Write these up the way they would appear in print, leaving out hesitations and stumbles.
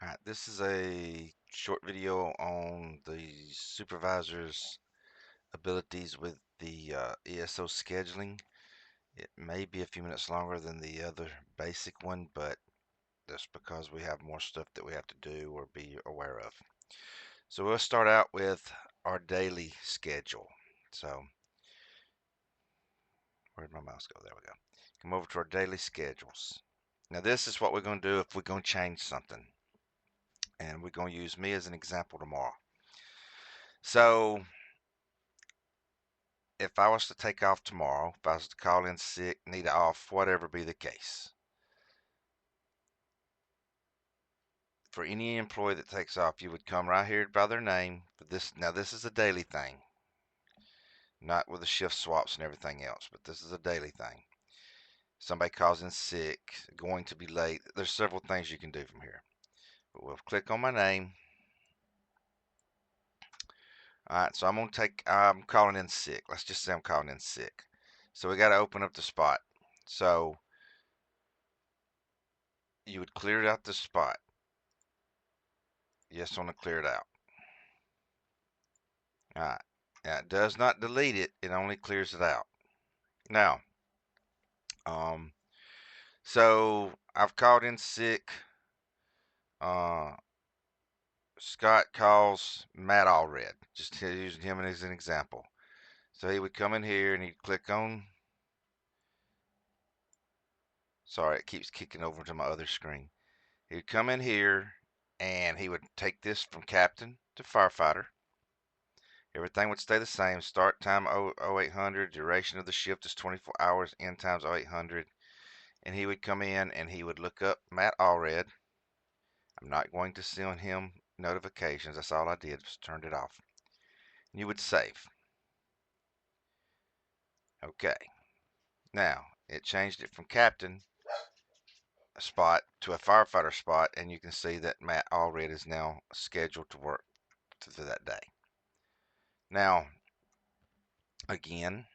Alright, this is a short video on the supervisor's abilities with the ESO scheduling. It may be a few minutes longer than the other basic one, but that's because we have more stuff that we have to do or be aware of. So we'll start out with our daily schedule. So where'd my mouse go? There we go. Come over to our daily schedules. Now this is what we're going to do if we're going to change something. And we're going to use me as an example tomorrow. So if I was to take off tomorrow, if I was to call in sick, need off, whatever be the case, for any employee that takes off, you would come right here by their name. Now this is a daily thing, not with the shift swaps and everything else, but this is a daily thing. Somebody calls in sick, going to be late. There's several things you can do from here. But we'll click on my name. All right, so I'm calling in sick. Let's just say I'm calling in sick. So we got to open up the spot. So you would clear out the spot. Yes, want to clear it out. Alright. Now it does not delete it, it only clears it out. Now, so I've called in sick. Scott calls Matt Allred, just using him as an example. So he would come in here and he'd click on, sorry, it keeps kicking over to my other screen. He'd come in here and he would take this from captain to firefighter. Everything would stay the same. Start time 0800, duration of the shift is 24 hours, end time's 0800. And he would come in and he would look up Matt Allred. I'm not going to send him notifications. That's all I did, was turned it off. And you would save. Okay. Now, it changed it from captain spot to a firefighter spot, and you can see that Matt Allred is now scheduled to work through that day. Now, again,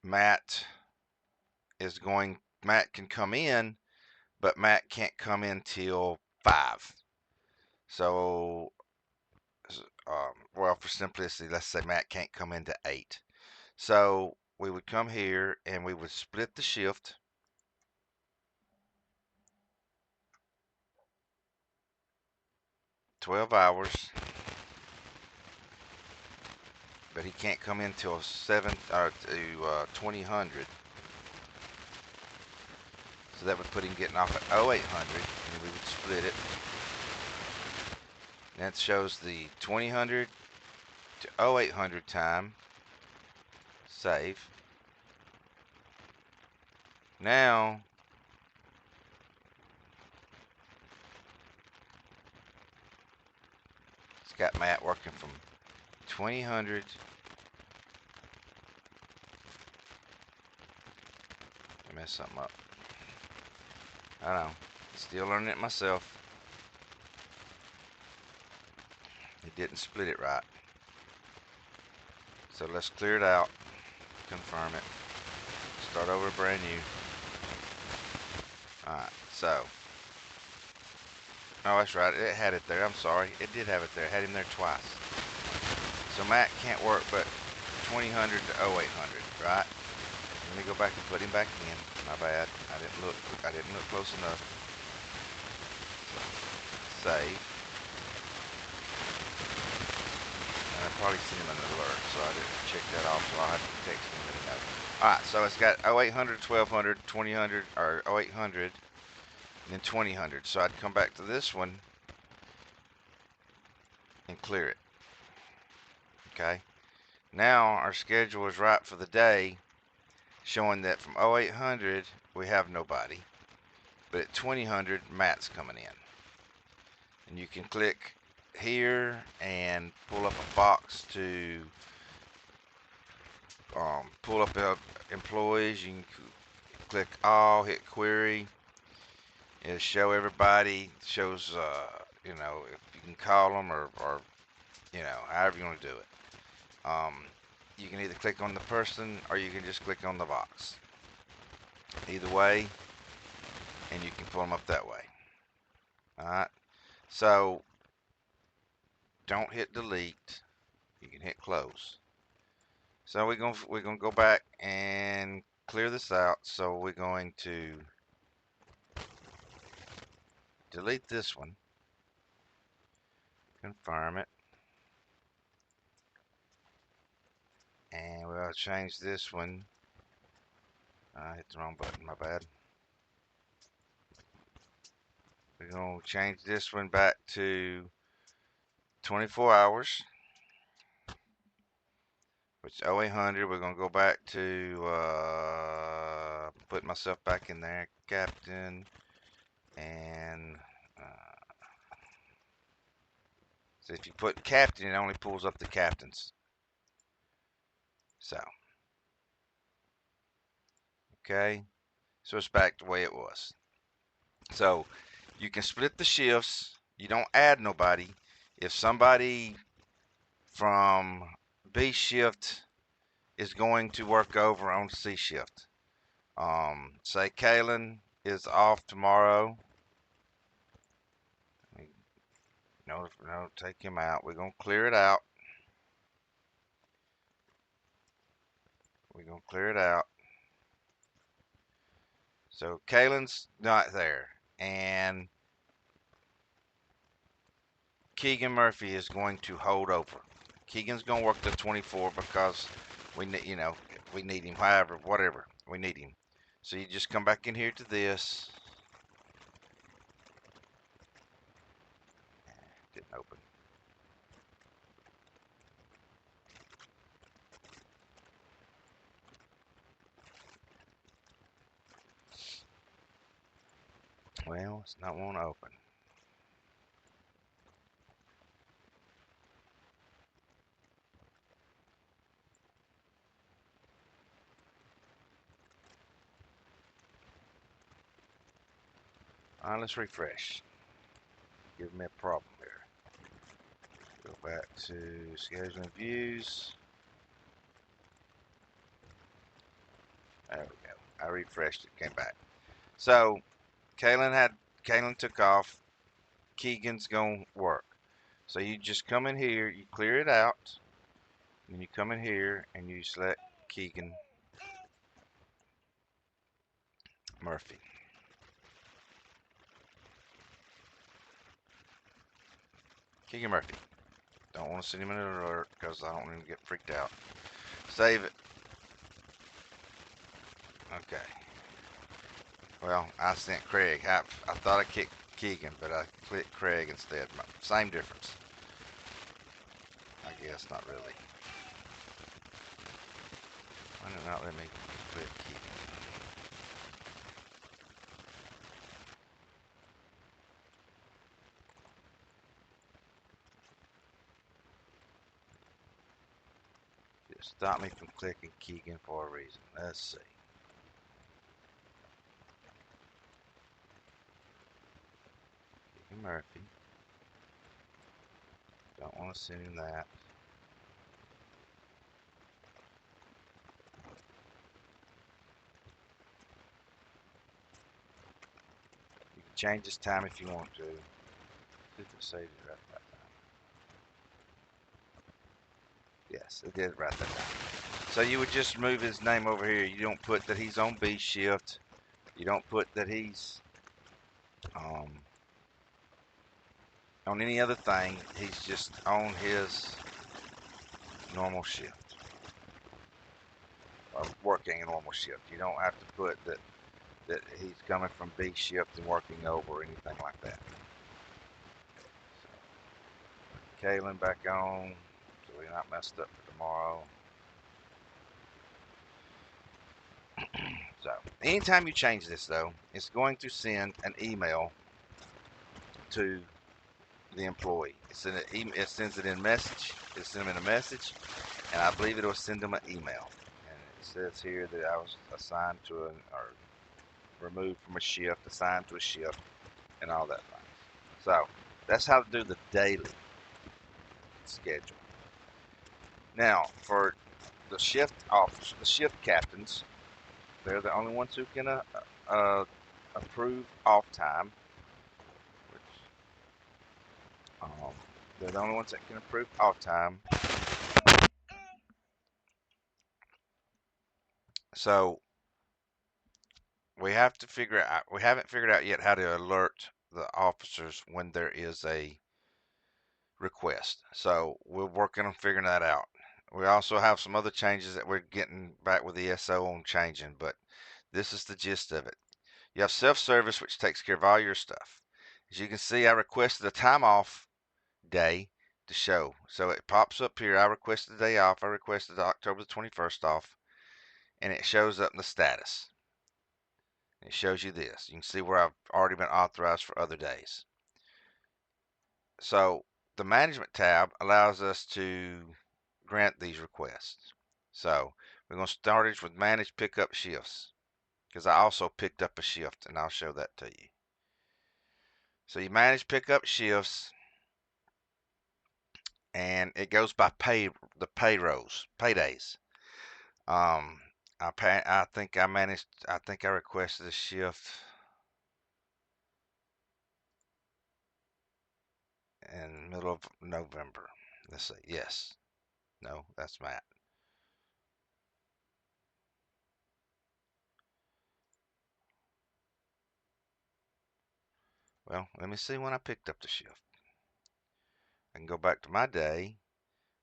Matt can come in, but Matt can't come in till 5. So, well, for simplicity, let's say Matt can't come into 8. So we would come here and we would split the shift. $12 hours, but he can't come in till 7 or to 2000. So that would put him getting off at 0800, and we would split it. And that shows the 2000 to 0800 time. Save. Now it's got Matt working from 2000. I messed something up. I know. Still learning it myself. It didn't split it right. So let's clear it out. Confirm it. Start over brand new. Alright, so. Oh, that's right. It had it there. I'm sorry. It did have it there. It had him there twice. So Matt can't work but 2000 to 0800, right? Let me go back and put him back in. My bad. I didn't look close enough. So, save. And I probably sent him an alert, so I didn't check that off, so I'll have to text him and let him know. Alright, so it's got 0800, 1200, 2000, or 0800, and then 2000. So I'd come back to this one and clear it. Okay. Now our schedule is right for the day, showing that from 0800 we have nobody, but at 2000 Matt's coming in. And you can click here and pull up a box to pull up employees. You can click all, hit query. It'll show everybody. Shows you know, if you can call them or you know, however you want to do it. You can either click on the person or you can just click on the box. Either way, and you can pull them up that way. Alright, so don't hit delete. You can hit close. So we're gonna go back and clear this out. So we're going to delete this one, confirm it, and we'll change this one. I hit the wrong button, my bad. We're gonna change this one back to 24 hours, which is 0800. We're gonna go back to put myself back in there, captain, and so if you put captain, it only pulls up the captains. So, okay, so it's back the way it was. So you can split the shifts. You don't add nobody. If somebody from B shift is going to work over on C shift, say Kalen is off tomorrow. No, no, take him out. We're gonna clear it out. We're gonna clear it out. So Kalen's not there, and Keegan Murphy is going to hold over. Keegan's gonna work the 24 because we need, we need him. However, whatever, we need him. So you just come back in here to this. Didn't open. Well, it's not want to open. All right, let's refresh. Give me a problem here. Go back to scheduling views. There we go. I refreshed it, came back. So Kalen took off. Keegan's gonna work. So you just come in here, you clear it out, and you come in here and you select Keegan Murphy. Keegan Murphy. Don't want to send him an alert because I don't want him to get freaked out. Save it. Okay. Well, I sent Craig. I thought I kicked Keegan, but I clicked Craig instead. Same difference. I guess not really. Why did it not let me click Keegan? It stopped me from clicking Keegan for a reason. Let's see. Keegan Murphy. Don't want to send him that. You can change this time if you want to. Did it save it right that time? Yes, it did right that time. So you would just move his name over here. You don't put that he's on B shift. You don't put that he's on any other thing. He's just on his normal shift, or working a normal shift. You don't have to put that he's coming from B shift and working over or anything like that. So, Kalen back on, so we're not messed up for tomorrow. So anytime you change this though, it's going to send an email to the employee. It sends it in message. It sends them in a message, and I believe it will send them an email. And it says here that I was assigned to or removed from a shift, assigned to a shift, and all that thing. So that's how to do the daily schedule. Now for the the shift captains, they're the only ones who can approve off time. Um, they're the only ones that can approve off time. So we have to figure out. We haven't figured out yet how to alert the officers when there is a request. So we're working on figuring that out. We also have some other changes that we're getting back with the SO on changing, but this is the gist of it. You have self-service, which takes care of all your stuff. As you can see, I requested a time off day to show. So it pops up here. I requested a day off. I requested October the 21st off, and it shows up in the status. It shows you this. You can see where I've already been authorized for other days. So the management tab allows us to grant these requests. So we're going to start it with manage pickup shifts, because I also picked up a shift, and I'll show that to you. So you manage pickup shifts, and it goes by the paydays. Um, I think I managed. I think I requested a shift in the middle of November. Let's see. Yes. No, that's Matt. Well, let me see when I picked up the shift. I can go back to my day,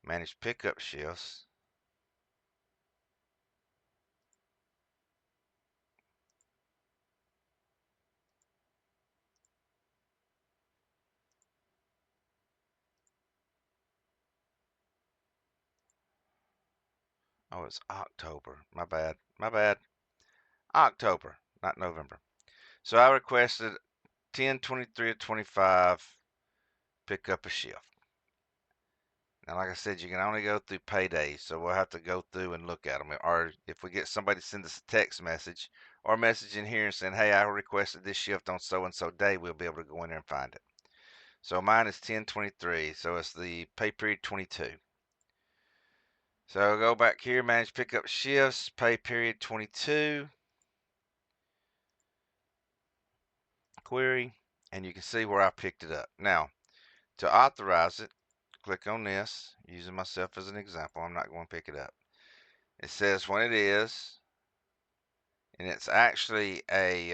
manage pickup shifts. Oh, it's October. My bad. My bad. October, not November. So I requested 10/23 of 25 pick up a shift. Now, like I said, you can only go through paydays, so we'll have to go through and look at them. Or if we get somebody to send us a text message or message in here and saying, hey, I requested this shift on so and so day, we'll be able to go in there and find it. So mine is 10/23, so it's the pay period 22. So go back here, manage pickup shifts, pay period 22, query, and you can see where I picked it up. Now, to authorize it, click on this, using myself as an example. I'm not going to pick it up. It says when it is, and it's actually a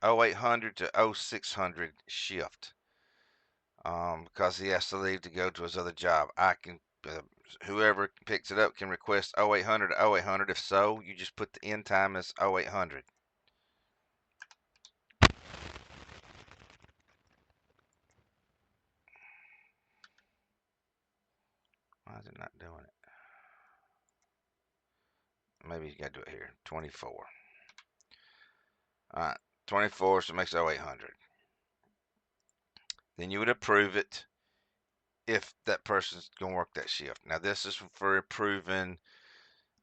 0800 to 0600 shift, because he has to leave to go to his other job. I can, whoever picks it up can request 0800 to 0800. If so, you just put the end time as 0800. Why is it not doing it? Maybe you got to do it here. 24. All right, 24, so it makes 0800. Then you would approve it if that person's going to work that shift. Now, this is for approving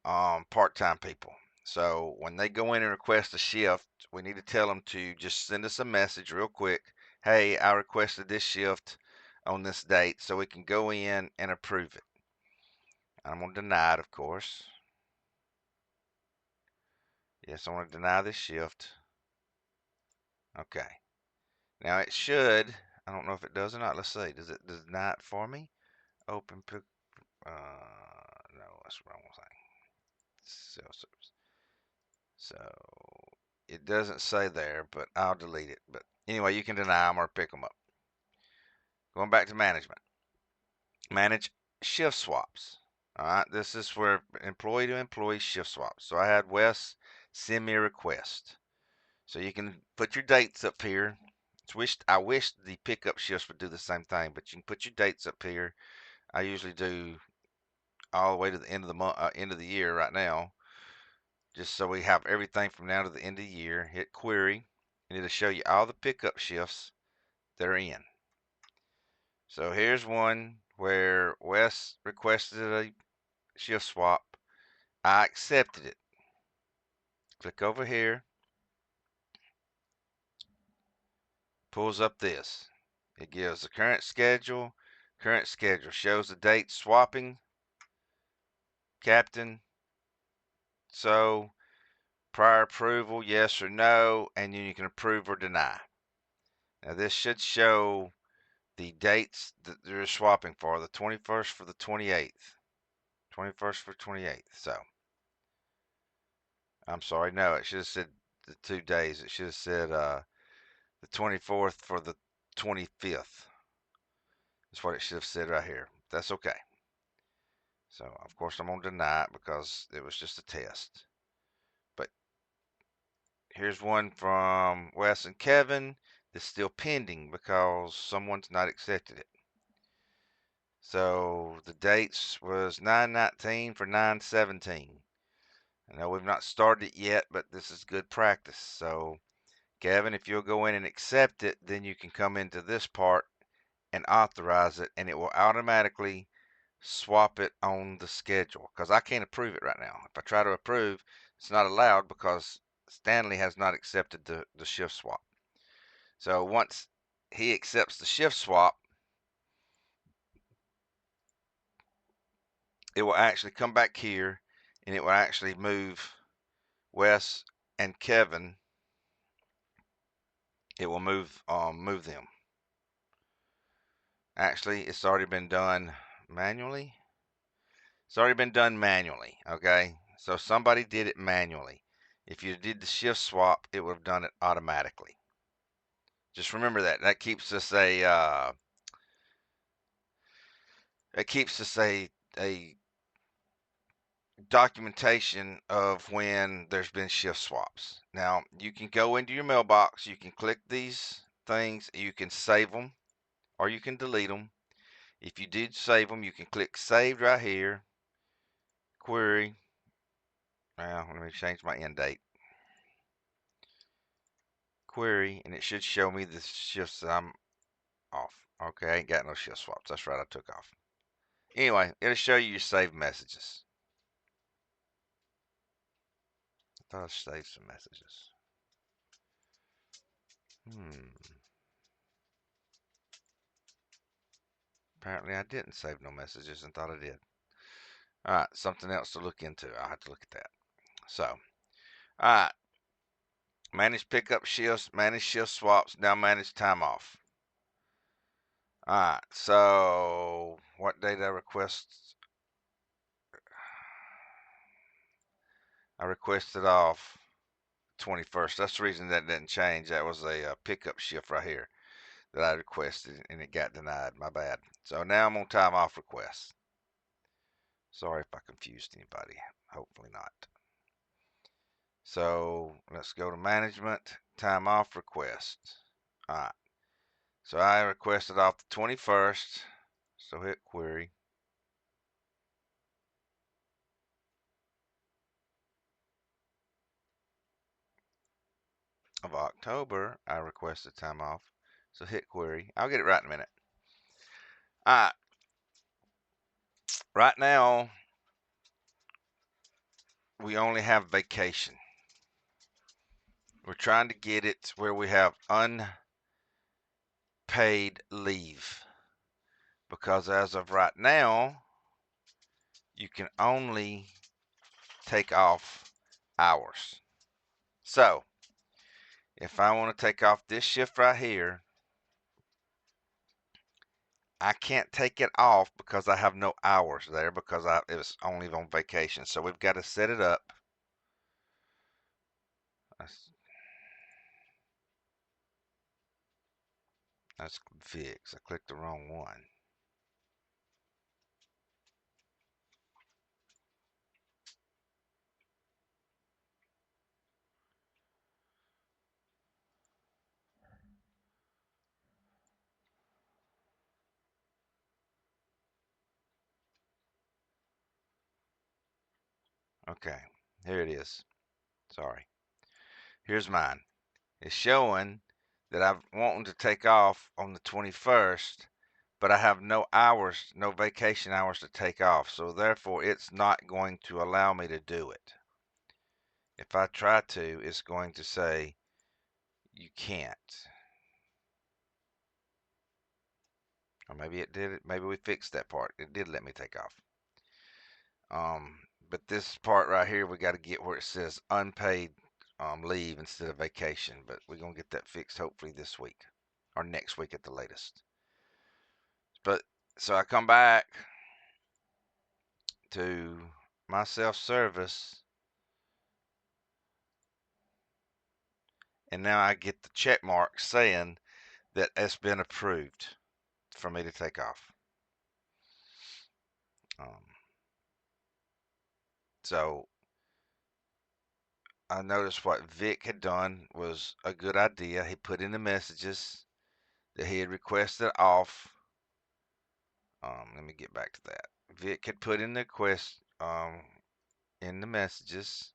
part-time people. So when they go in and request a shift, we need to tell them to just send us a message real quick. Hey, I requested this shift on this date, so we can go in and approve it. I'm going to deny it, of course. Yes, I want to deny this shift. Okay. Now it should. I don't know if it does or not. Let's see. Does it deny it for me? Open. No, that's the wrong thing. Self-service. So it doesn't say there, but I'll delete it. But anyway, you can deny them or pick them up. Going back to management. Manage shift swaps. All right, this is where employee to employee shift swaps. So I had Wes send me a request. So you can put your dates up here. I wish the pickup shifts would do the same thing, but you can put your dates up here. I usually do all the way to the end of the month, end of the year right now, just so we have everything from now to the end of the year. Hit query, and it'll show you all the pickup shifts that are in. So here's one where Wes requested a shift swap. I accepted it. Click over here, pulls up this. It gives the current schedule. Current schedule shows the date swapping, captain. So prior approval, yes or no, and then you can approve or deny. Now this should show the dates that they're swapping for, the 21st for the 28th. 21st for 28th. So, I'm sorry. No, it should have said the 2 days. It should have said the 24th for the 25th. That's what it should have said right here. That's okay. So, of course, I'm going to deny it because it was just a test. But here's one from Wes and Kevin that's still pending because someone's not accepted it. So the dates was 9/19 for 9/17. I know we've not started it yet, but this is good practice. So Kevin, if you'll go in and accept it, then you can come into this part and authorize it, and it will automatically swap it on the schedule because I can't approve it right now. If I try to approve, it's not allowed because Stanley has not accepted the shift swap. So once he accepts the shift swap, it will actually come back here and it will actually move Wes and Kevin. It will move them. Actually, it's already been done manually. It's already been done manually, okay? So somebody did it manually. If you did the shift swap, it would have done it automatically. Just remember that. That keeps us a documentation of when there's been shift swaps. Now, you can go into your mailbox, you can click these things, you can save them, or you can delete them. If you did save them, you can click saved right here, query. Now, let me change my end date. Query, and it should show me the shifts that I'm off. Okay, I ain't got no shift swaps. That's right, I took off. Anyway, it'll show you your saved messages. I thought I saved some messages. Apparently I didn't save no messages and thought I did. Alright, something else to look into. I'll have to look at that. So, alright. Manage pickup shifts, manage shift swaps, now manage time off. Alright, so what day did I request? I requested off 21st. That's the reason that didn't change. That was a pickup shift right here that I requested and it got denied. My bad. So now I'm on time off request. Sorry if I confused anybody. Hopefully not. So let's go to management, time off request. Alright. So I requested off the 21st. So hit query. Of October, I requested time off. So hit query. I'll get it right in a minute. Alright. Right now, we only have vacation. We're trying to get it where we have unpaid leave. Because as of right now, you can only take off hours. So, if I want to take off this shift right here, I can't take it off because I have no hours there because it was only on vacation. So we've got to set it up. That's fix. I clicked the wrong one. Okay, here it is. Sorry. Here's mine. It's showing that I'm wanting to take off on the 21st, but I have no hours, no vacation hours to take off. So therefore, it's not going to allow me to do it. If I try to, it's going to say you can't. Or maybe it did it. Maybe we fixed that part. It did let me take off. But this part right here, we got to get where it says unpaid leave instead of vacation. But we're going to get that fixed hopefully this week or next week at the latest. But so I come back to my self-service, and now I get the check mark saying that it's been approved for me to take off. Um, so I noticed what Vic had done was a good idea. He put in the messages that he had requested off. Let me get back to that. Vic had put in the request in the messages.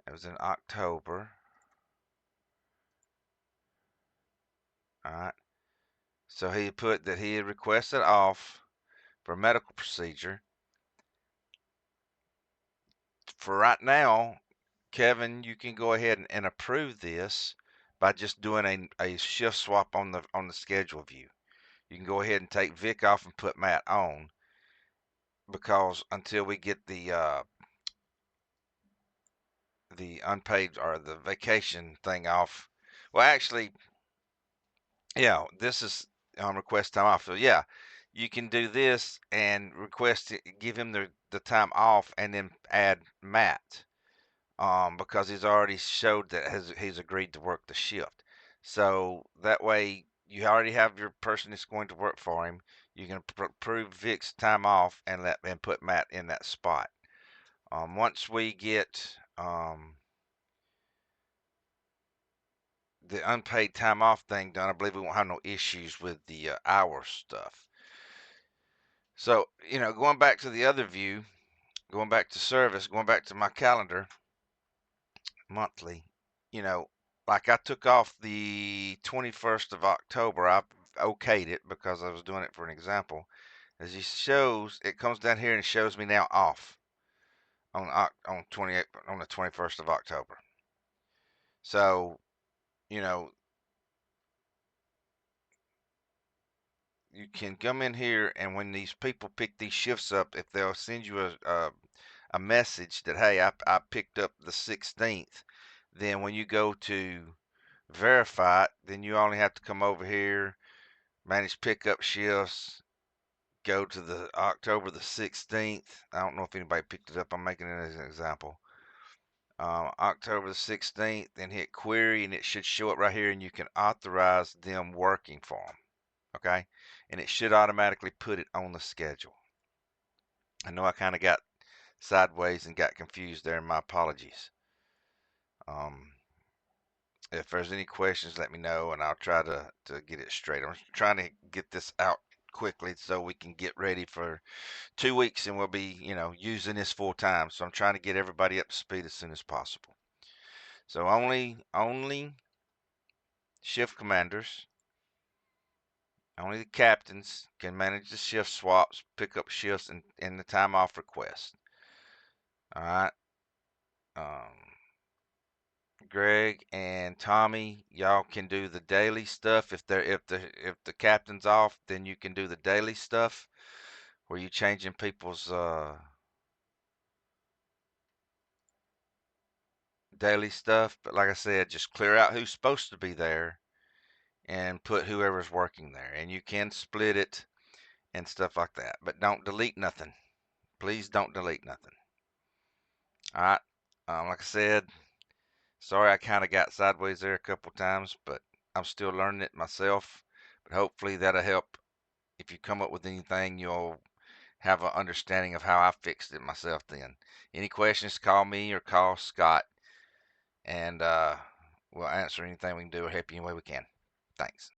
It was in October. All right. So he put that he had requested off for a medical procedure. For right now, Kevin, you can go ahead and approve this by just doing a shift swap on the schedule view. You can go ahead and take Vic off and put Matt on, because until we get the unpaid or the vacation thing off, well, actually, yeah, this is request time off. So yeah, you can do this and request it, give him the time off, and then add Matt, because he's already showed that he's agreed to work the shift. So that way you already have your person that's going to work for him. You can approve Vic's time off and put Matt in that spot. Once we get the unpaid time off thing done, I believe we won't have no issues with the hour stuff. So, going back to the other view, going back to service, going back to my calendar monthly, you know, like I took off the 21st of October. I okayed it because I was doing it for an example. As it shows, it comes down here and it shows me now off on 28 on the 21st of October. So, you know, you can come in here, and when these people pick these shifts up, if they'll send you a message that, hey, I picked up the 16th, then when you go to verify it, then you only have to come over here, manage pickup shifts, go to the October the 16th. I don't know if anybody picked it up. I'm making it as an example. October the 16th, then hit query, and it should show up right here, and you can authorize them working for them. Okay, and it should automatically put it on the schedule. I know I kind of got sideways and got confused there, and my apologies. Um, if there's any questions, let me know, and I'll try to get it straight. I'm trying to get this out quickly so we can get ready for 2 weeks, and we'll be, using this full time. So I'm trying to get everybody up to speed as soon as possible. So only shift commanders, only the captains can manage the shift swaps, pick up shifts, and the time off request. All right. Um, Greg and Tommy, y'all can do the daily stuff. If the captain's off, then you can do the daily stuff where you changing people's daily stuff. But like I said, just clear out who's supposed to be there and put whoever's working there. And you can split it and stuff like that. But don't delete nothing. Please don't delete nothing. All right. Like I said, sorry I kind of got sideways there a couple times, but I'm still learning it myself. But hopefully that'll help. If you come up with anything, you'll have an understanding of how I fixed it myself then. Any questions, call me or call Scott, and we'll answer anything we can do or help you any way we can. Thanks.